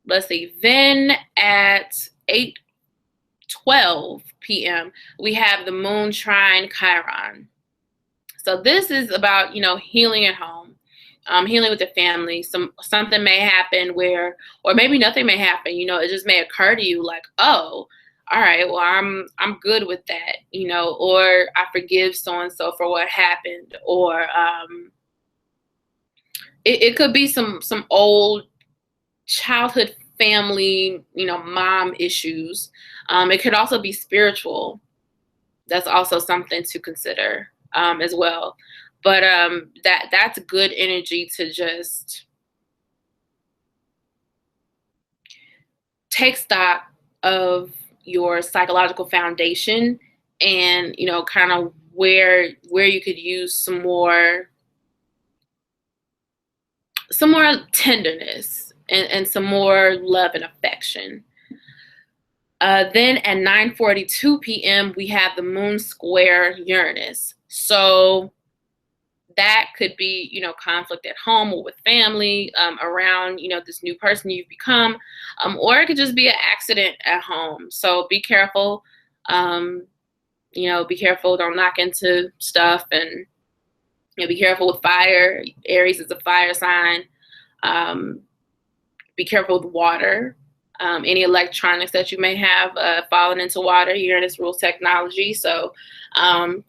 A: Let's see. Then at 8:12 p.m., we have the moon trine Chiron. So this is about, you know, healing at home, healing with the family. Something may happen where, or maybe nothing may happen. You know, it just may occur to you like, oh, all right, well, I'm good with that, you know, or I forgive so and so for what happened, or it could be some old childhood family, you know, mom issues. It could also be spiritual. That's also something to consider as well. But that's good energy to just take stock of your psychological foundation, and, you know, kind of where you could use some more tenderness and some more love and affection. Then at 9:42 p.m., we have the moon square Uranus. So that could be, you know, conflict at home or with family, around, you know, this new person you've become, or it could just be an accident at home. So be careful, you know, be careful, don't knock into stuff, and, you know, be careful with fire. Aries is a fire sign. Be careful with water. Any electronics that you may have fallen into water. Uranus rules technology, so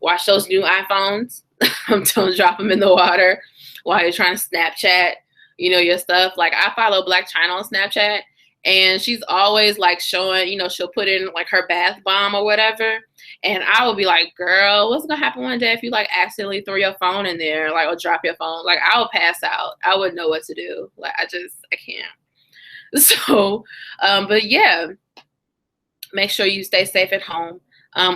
A: watch those new iPhones. Don't drop them in the water while you're trying to Snapchat, you know, your stuff. Like, I follow Black China on Snapchat, and she's always like showing, you know, she'll put in like her bath bomb or whatever, and I will be like, girl, what's gonna happen one day if you like accidentally throw your phone in there, like, or drop your phone? Like, I would pass out. I wouldn't know what to do. Like, I can't. So, but yeah, make sure you stay safe at home.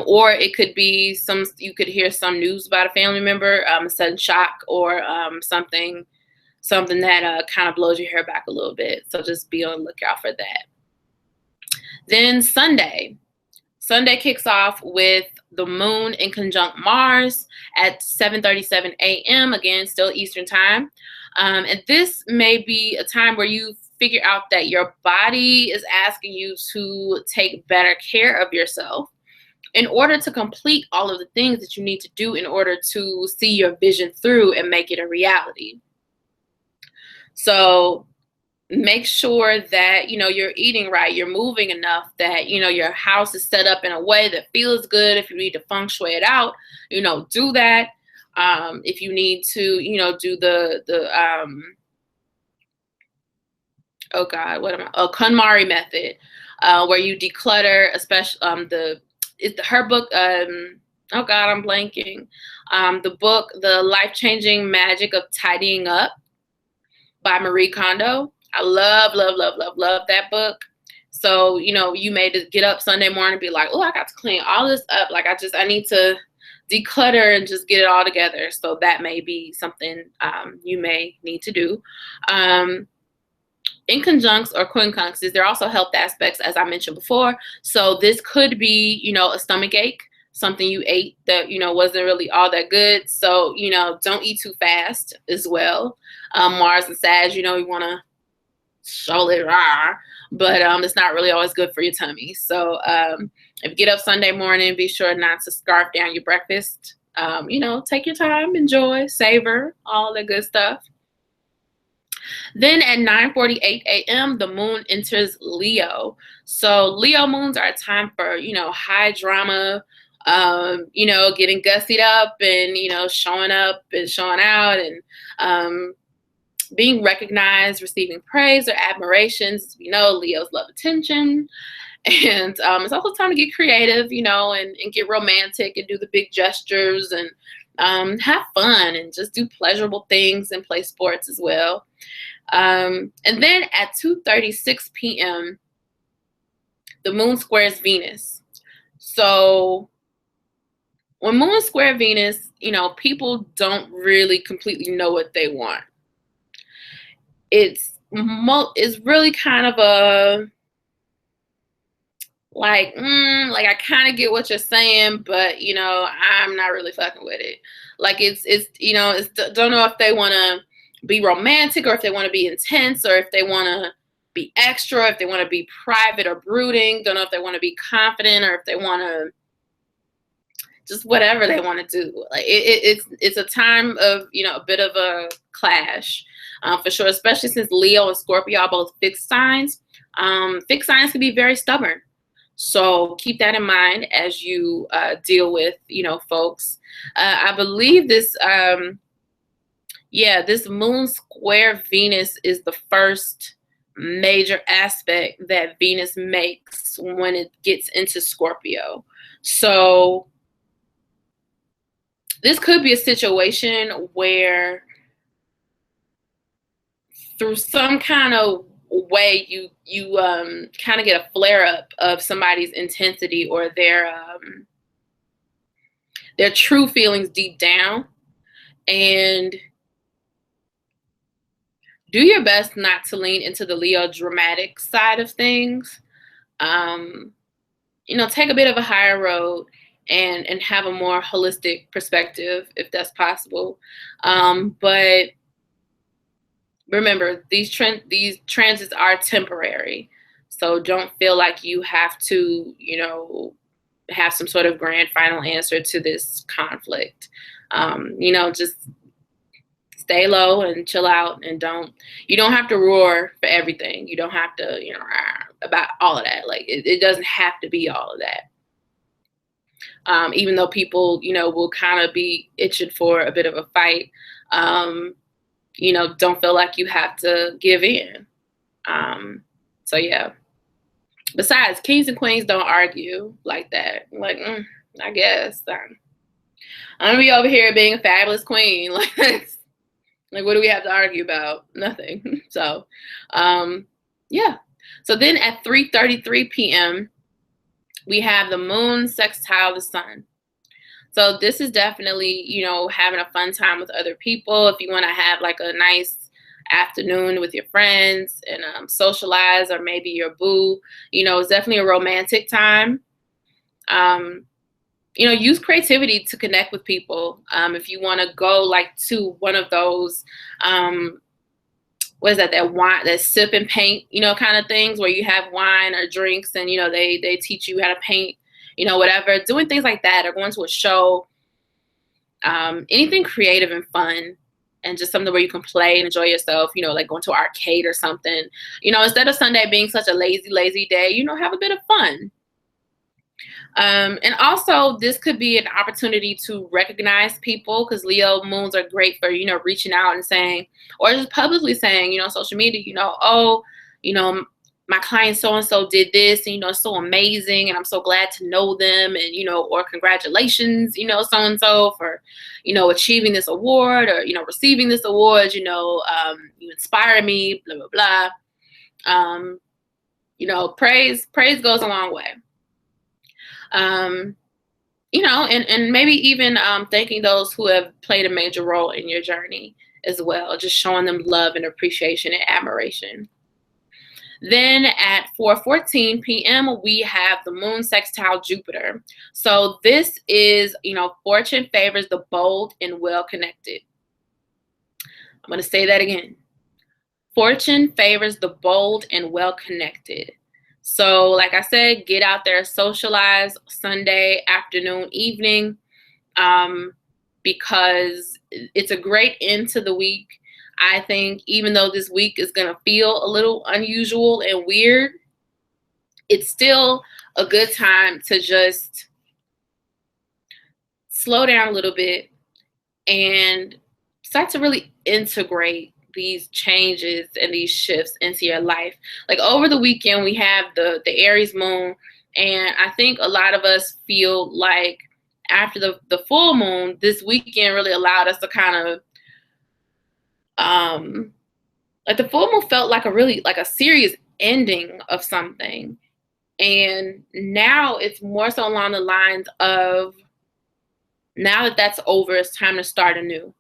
A: Or it could be you could hear some news about a family member, a sudden shock, or something that kind of blows your hair back a little bit. So just be on the lookout for that. Then Sunday kicks off with the moon in conjunct Mars at 7:37 a.m. Again, still Eastern time. And this may be a time where you figure out that your body is asking you to take better care of yourself in order to complete all of the things that you need to do in order to see your vision through and make it a reality. So make sure that, you know, you're eating right, you're moving enough, that, you know, your house is set up in a way that feels good. If you need to feng shui it out, you know, do that. If you need to, you know, do the oh God, KonMari method, where you declutter, especially her book. Oh God, I'm blanking. The book, The Life-Changing Magic of Tidying Up by Marie Kondo. I love that book. So, you know, you may just get up Sunday morning and be like, oh, I got to clean all this up. Like, I need to declutter and just get it all together. So that may be something you may need to do. In conjuncts or quincunxes, there are also health aspects, as I mentioned before. So this could be, you know, a stomach ache, something you ate that, you know, wasn't really all that good. So, you know, don't eat too fast as well. Mars and Sag, you know, you want to show it raw, but it's not really always good for your tummy. So if you get up Sunday morning, be sure not to scarf down your breakfast. You know, take your time, enjoy, savor, all the good stuff. Then at 9:48 a.m., the moon enters Leo. So Leo moons are a time for, you know, high drama, you know, getting gussied up and, you know, showing up and showing out and being recognized, receiving praise or admirations. As we know, Leos love attention. And it's also time to get creative, you know, and get romantic and do the big gestures and have fun and just do pleasurable things and play sports as well. And then at 2:36 p.m., the moon squares Venus. So when moon square Venus, you know, people don't really completely know what they want. It's really kind of a like I kind of get what you're saying, but you know, I'm not really fucking with it. Like it's you know, it's don't know if they want to be romantic or if they want to be intense or if they want to be extra, or if they want to be private or brooding. Don't know if they want to be confident or if they want to just whatever they want to do. Like it's a time of, you know, a bit of a clash for sure, especially since Leo and Scorpio are both fixed signs. Fixed signs can be very stubborn. So keep that in mind as you deal with, you know, folks. I believe this, this moon square Venus is the first major aspect that Venus makes when it gets into Scorpio. So this could be a situation where through some kind of way you kind of get a flare up of somebody's intensity or their true feelings deep down, and do your best not to lean into the Leo dramatic side of things. You know, take a bit of a higher road and have a more holistic perspective if that's possible. But remember, these transits are temporary, so don't feel like you have to, you know, have some sort of grand final answer to this conflict. You know, just stay low and chill out, and you don't have to roar for everything. You don't have to, you know, about all of that. Like it doesn't have to be all of that. Even though people, you know, will kind of be itching for a bit of a fight. You know, don't feel like you have to give in. So yeah. Besides, kings and queens don't argue like that. Like, I guess I'm gonna be over here being a fabulous queen. Like, what do we have to argue about? Nothing. So, yeah. So then at 3:33 p.m., we have the moon sextile the sun. So this is definitely, you know, having a fun time with other people. If you want to have like a nice afternoon with your friends and socialize, or maybe your boo, you know, it's definitely a romantic time. You know, use creativity to connect with people. If you want to go like to one of those, what is that wine, that sip and paint, you know, kind of things where you have wine or drinks and, you know, they teach you how to paint, you know, whatever, doing things like that, or going to a show, anything creative and fun, and just something where you can play and enjoy yourself, you know, like going to an arcade or something, you know, instead of Sunday being such a lazy day, you know, have a bit of fun. And also this could be an opportunity to recognize people, because Leo moons are great for, you know, reaching out and saying, or just publicly saying, you know, social media, you know, oh, you know, my client so-and-so did this, and, you know, it's so amazing, and I'm so glad to know them, and, you know, or congratulations, you know, so-and-so for, you know, achieving this award, or, you know, receiving this award, you know, you inspire me, blah, blah, blah. You know, praise goes a long way. You know, and maybe even thanking those who have played a major role in your journey as well, just showing them love and appreciation and admiration. Then at 4:14 p.m., we have the moon sextile Jupiter. So this is, you know, fortune favors the bold and well-connected. I'm going to say that again. Fortune favors the bold and well-connected. So like I said, get out there, socialize Sunday afternoon, evening, because it's a great end to the week. I think even though this week is going to feel a little unusual and weird, it's still a good time to just slow down a little bit and start to really integrate these changes and these shifts into your life. Like over the weekend, we have the Aries moon, and I think a lot of us feel like after the full moon, this weekend really allowed us to kind of like the full moon felt like a serious ending of something. And now it's more so along the lines of, now that that's over, it's time to start anew.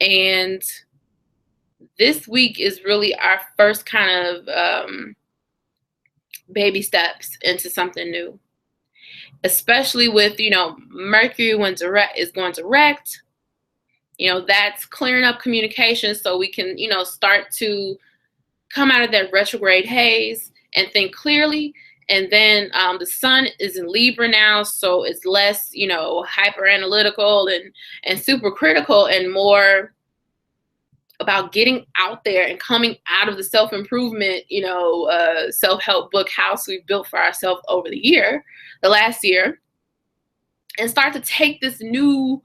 A: And this week is really our first kind of baby steps into something new, especially with, you know, Mercury is going direct. You know, that's clearing up communication so we can, you know, start to come out of that retrograde haze and think clearly. And then the sun is in Libra now, so it's less, you know, hyper analytical and super critical, and more about getting out there and coming out of the self-improvement, you know, self-help book house we've built for ourselves over the last year, and start to take this new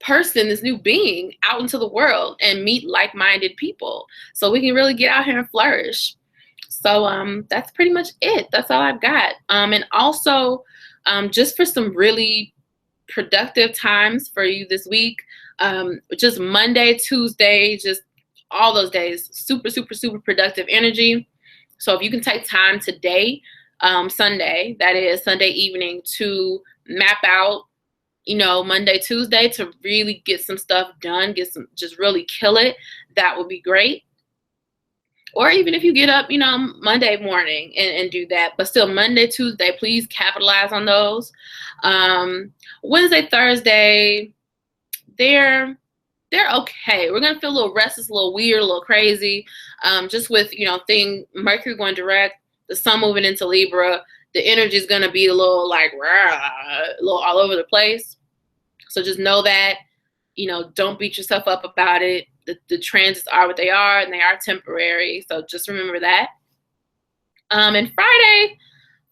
A: person, this new being out into the world and meet like-minded people so we can really get out here and flourish. So that's pretty much it. That's all I've got. And also, just for some really productive times for you this week, just Monday, Tuesday, just all those days, super, super, super productive energy. So if you can take time today, Sunday, that is Sunday evening, to map out, you know, Monday, Tuesday, to really get some stuff done, just really kill it, that would be great. Or even if you get up, you know, Monday morning and do that, but still Monday, Tuesday, please capitalize on those. Wednesday, Thursday, they're okay. We're gonna feel a little restless, a little weird, a little crazy, just with, you know, Mercury going direct, the sun moving into Libra. The energy is gonna be a little like a little all over the place. So just know that, you know, don't beat yourself up about it. The transits are what they are, and they are temporary. So just remember that. And Friday's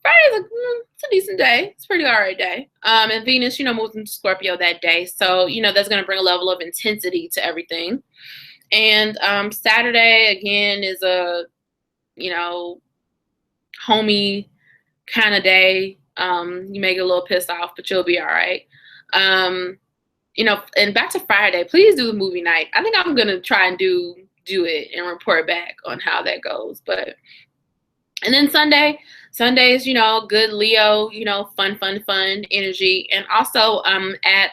A: it's a decent day. It's a pretty all right day. And Venus, you know, moves into Scorpio that day. So, you know, that's going to bring a level of intensity to everything. And Saturday, again, is a, you know, homey kind of day. You may get a little pissed off, but you'll be all right. You know, and back to Friday, please do the movie night. I think I'm going to try and do it and report back on how that goes. And then Sundays, you know, good Leo, you know, fun energy. And also at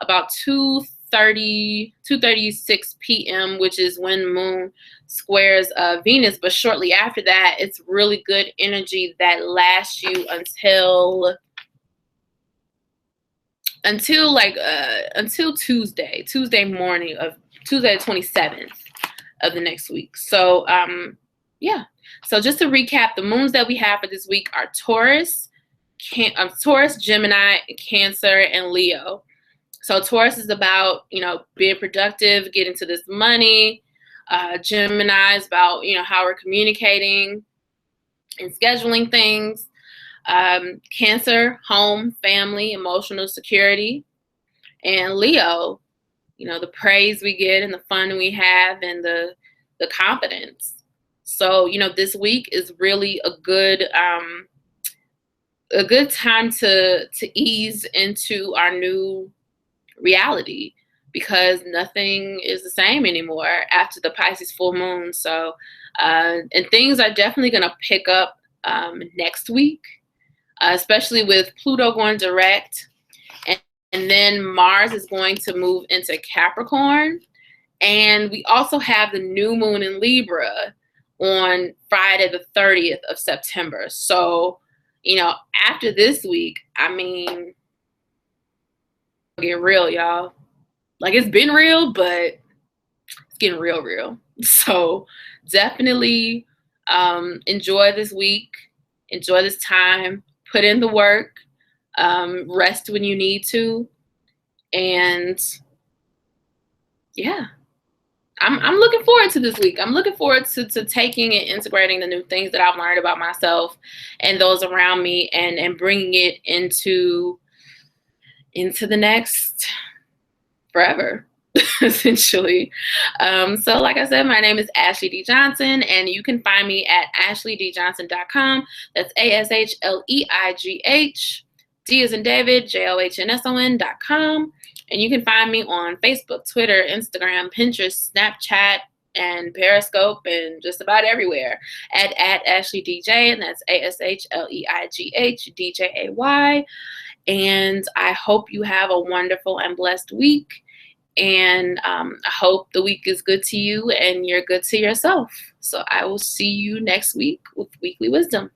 A: about 2:36 p.m., which is when Moon squares Venus. But shortly after that, it's really good energy that lasts you until Tuesday morning of Tuesday the 27th of the next week. So yeah. So just to recap, the moons that we have for this week are Taurus, Gemini, Cancer, and Leo. So Taurus is about, you know, being productive, getting to this money. Gemini is about, you know, how we're communicating and scheduling things. Cancer, home, family, emotional security. And Leo, you know, the praise we get and the fun we have and the confidence. So, you know, this week is really a good time to ease into our new reality, because nothing is the same anymore after the Pisces full moon. So, and things are definitely going to pick up next week, especially with Pluto going direct. And then Mars is going to move into Capricorn. And we also have the new moon in Libra on Friday, the 30th of September. So, you know, after this week, I mean, get real, y'all. Like, it's been real, but it's getting real, real. So definitely enjoy this week, enjoy this time, put in the work, rest when you need to, and yeah. I'm looking forward to this week. I'm looking forward to taking and integrating the new things that I've learned about myself and those around me, and bringing it into the next forever, essentially. So like I said, my name is Ashleigh D. Johnson, and you can find me at ashleighdjohnson.com. That's ASHLEIGH, D as in David, JOHNSON.com. And you can find me on Facebook, Twitter, Instagram, Pinterest, Snapchat, and Periscope, and just about everywhere at Ashleigh DJ, and that's ASHLEIGH DJAY. And I hope you have a wonderful and blessed week. And I hope the week is good to you and you're good to yourself. So I will see you next week with Weekly Wisdom.